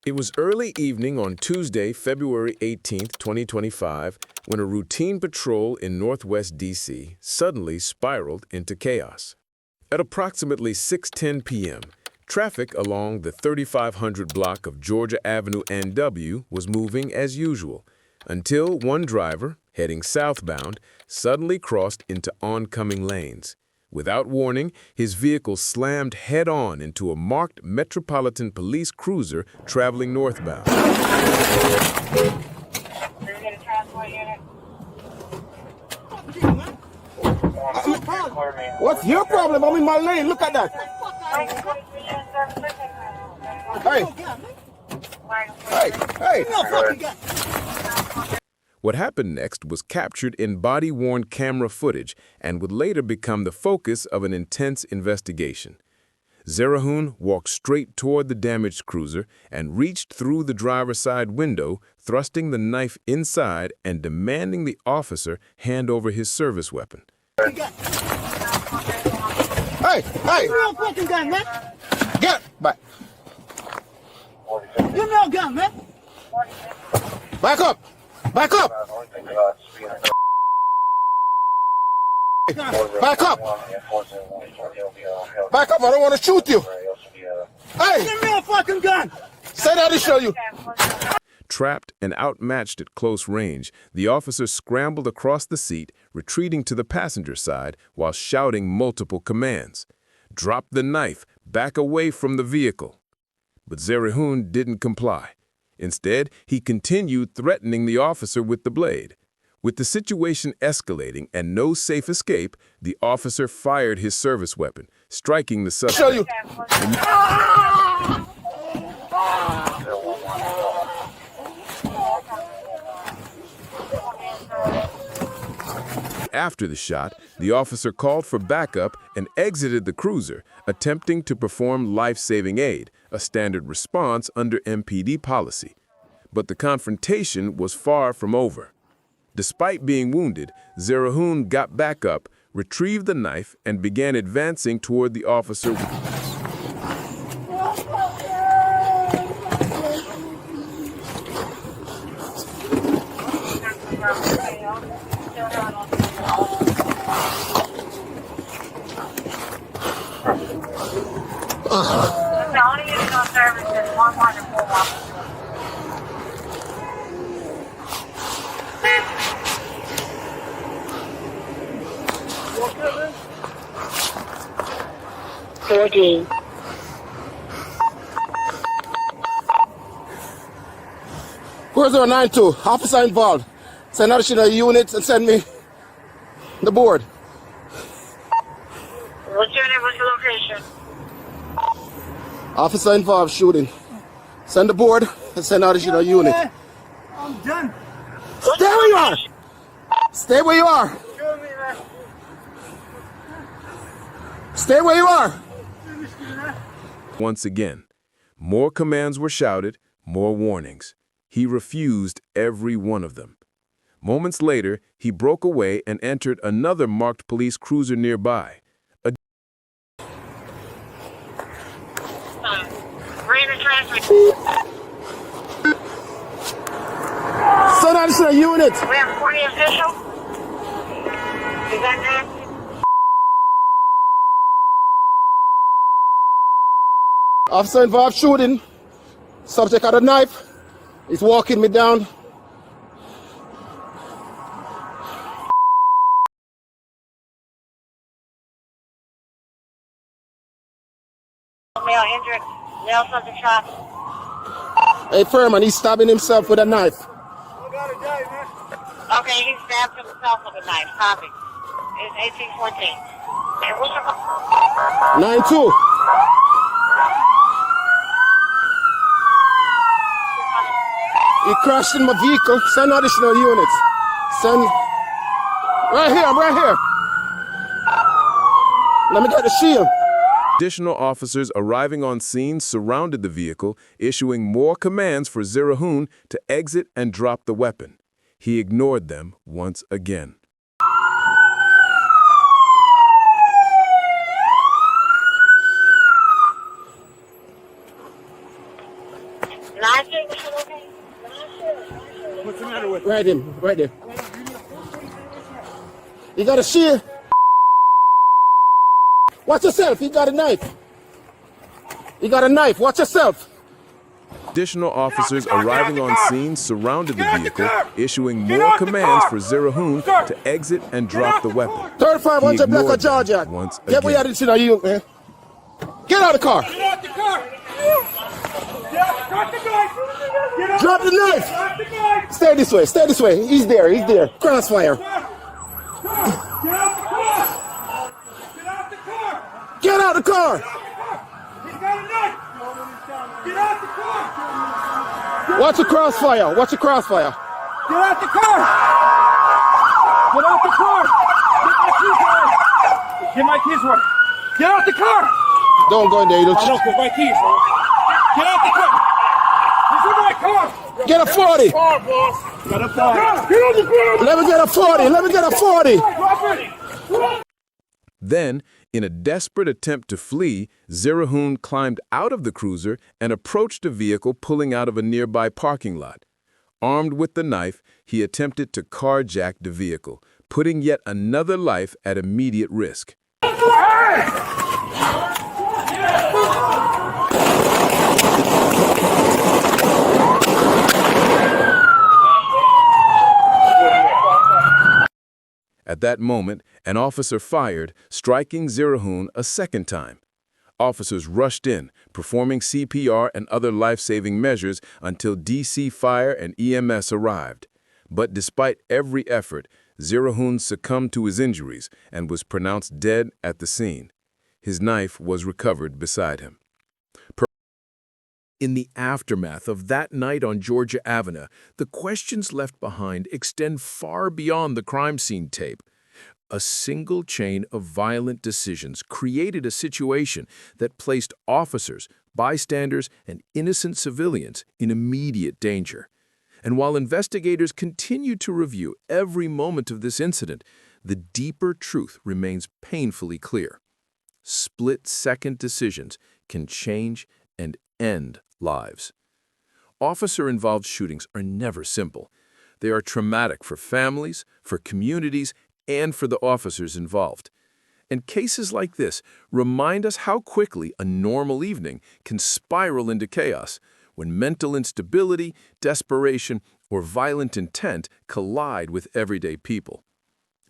It was early evening on Tuesday, February 18th, 2025, when a routine patrol in northwest D.C. suddenly spiraled into chaos. At approximately 6:10 p.m., traffic along the 3500 block of Georgia Avenue NW was moving as usual, until one driver, heading southbound, suddenly crossed into oncoming lanes. Without warning, his vehicle slammed head-on into a marked Metropolitan Police cruiser traveling northbound. What's your problem? I'm in my lane. Look at that. Hey. Hey. What happened next was captured in body-worn camera footage and would later become the focus of an intense investigation. Zerihun walked straight toward the damaged cruiser and reached through the driver's side window, thrusting the knife inside and demanding the officer hand over his service weapon. Hey. You fucking gun, man. Get back. You know gun, man. Back up. Back up. Back up. Back up. I don't want to shoot you. Hey. Give me a fucking gun. Say that to show you. Trapped and outmatched at close range, the officer scrambled across the seat, retreating to the passenger side while shouting multiple commands. Drop the knife, back away from the vehicle. But Zerihun didn't comply. Instead, he continued threatening the officer with the blade. With the situation escalating and no safe escape, the officer fired his service weapon, striking the suspect. Show you. After the shot, the officer called for backup and exited the cruiser, attempting to perform life-saving aid, a standard response under MPD policy. But the confrontation was far from over. Despite being wounded, Zerihun got back up, retrieved the knife, and began advancing toward the officer. The only additional service is 114. 40. Where's 092? Officer involved. Send additional units and send me the board. What's your name? What's your location? Officer involved shooting. Send the board and send additional unit. I'm done. Stay where you are. Stay where you are. Show me, man. Stay where you are. Once again, more commands were shouted, more warnings. He refused every one of them. Moments later, he broke away and entered another marked police cruiser nearby. Read the transfer. Send additional units. We have 40 official. Is that nasty? Officer involved shooting. Subject had a knife. He's walking me down. Male injured. Male subject shot. Hey, Furman, he's stabbing himself with a knife. I gotta die, man. Okay, he stabbed himself with a knife. Copy. It's 1814. And what's your 9-2. He crashed in my vehicle. Send additional units. Send. Right here, I'm right here. Let me get the shield. Additional officers arriving on scene surrounded the vehicle, issuing more commands for Zerihun to exit and drop the weapon. He ignored them once again. Not serious, okay? Not serious. What's the matter with Right him, right there. You got a shear? Watch yourself, he got a knife. He got a knife, watch yourself. Additional officers arriving on scene surrounded the vehicle, issuing more commands for Zerihun to exit and drop the weapon. 3500 He black ignored of Georgia. them once Get where you again. had it in you, man. Get out of the car. Get out the car! Drop the knife! Get out! Drop the knife. Drop the knife! Stay this way, stay this way. He's there. Crossfire. Get out the car! Get out the car! Get out the car. He's got a knife! Get out the car! Watch the crossfire. Watch the crossfire. Get out the car! Get out the car! Get my keys away! Get out the car! Don't go in there. You I don't don't get my keys, bro. Get out the car! He's in my car! get a 40. Car, boss! Get a car! Get on the ground! Let me get a 40. Let me get a 40. Drop it! Then, in a desperate attempt to flee, Zerihun climbed out of the cruiser and approached a vehicle pulling out of a nearby parking lot. Armed with the knife, he attempted to carjack the vehicle, putting yet another life at immediate risk. At that moment, an officer fired, striking Zerihun a second time. Officers rushed in, performing CPR and other life-saving measures until DC Fire and EMS arrived. But despite every effort, Zerihun succumbed to his injuries and was pronounced dead at the scene. His knife was recovered beside him. In the aftermath of that night on Georgia Avenue, the questions left behind extend far beyond the crime scene tape. A single chain of violent decisions created a situation that placed officers, bystanders, and innocent civilians in immediate danger. And while investigators continue to review every moment of this incident, the deeper truth remains painfully clear. Split-second decisions can change and end lives. Officer-involved shootings are never simple. They are traumatic for families, for communities, and for the officers involved. And cases like this remind us how quickly a normal evening can spiral into chaos when mental instability, desperation, or violent intent collide with everyday people.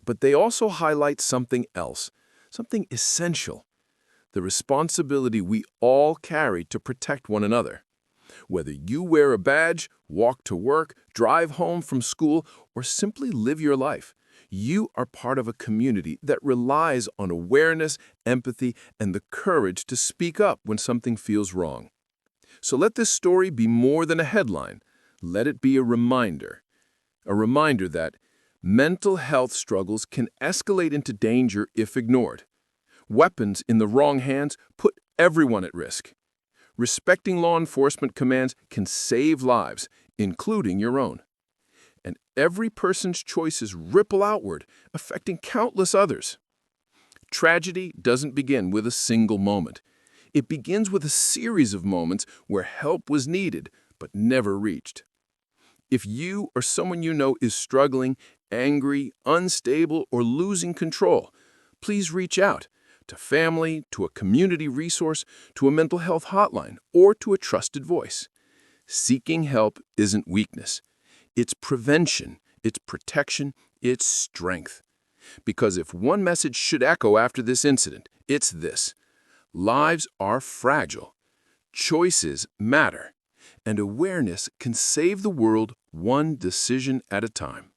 But they also highlight something else, something essential: the responsibility we all carry to protect one another. Whether you wear a badge, walk to work, drive home from school, or simply live your life, you are part of a community that relies on awareness, empathy, and the courage to speak up when something feels wrong. So let this story be more than a headline. Let it be a reminder that mental health struggles can escalate into danger if ignored. Weapons in the wrong hands put everyone at risk. Respecting law enforcement commands can save lives, including your own. And every person's choices ripple outward, affecting countless others. Tragedy doesn't begin with a single moment. It begins with a series of moments where help was needed but never reached. If you or someone you know is struggling, angry, unstable, or losing control, please reach out to family, to a community resource, to a mental health hotline, or to a trusted voice. Seeking help isn't weakness. It's prevention, it's protection, it's strength. Because if one message should echo after this incident, it's this: lives are fragile, choices matter, and awareness can save the world one decision at a time.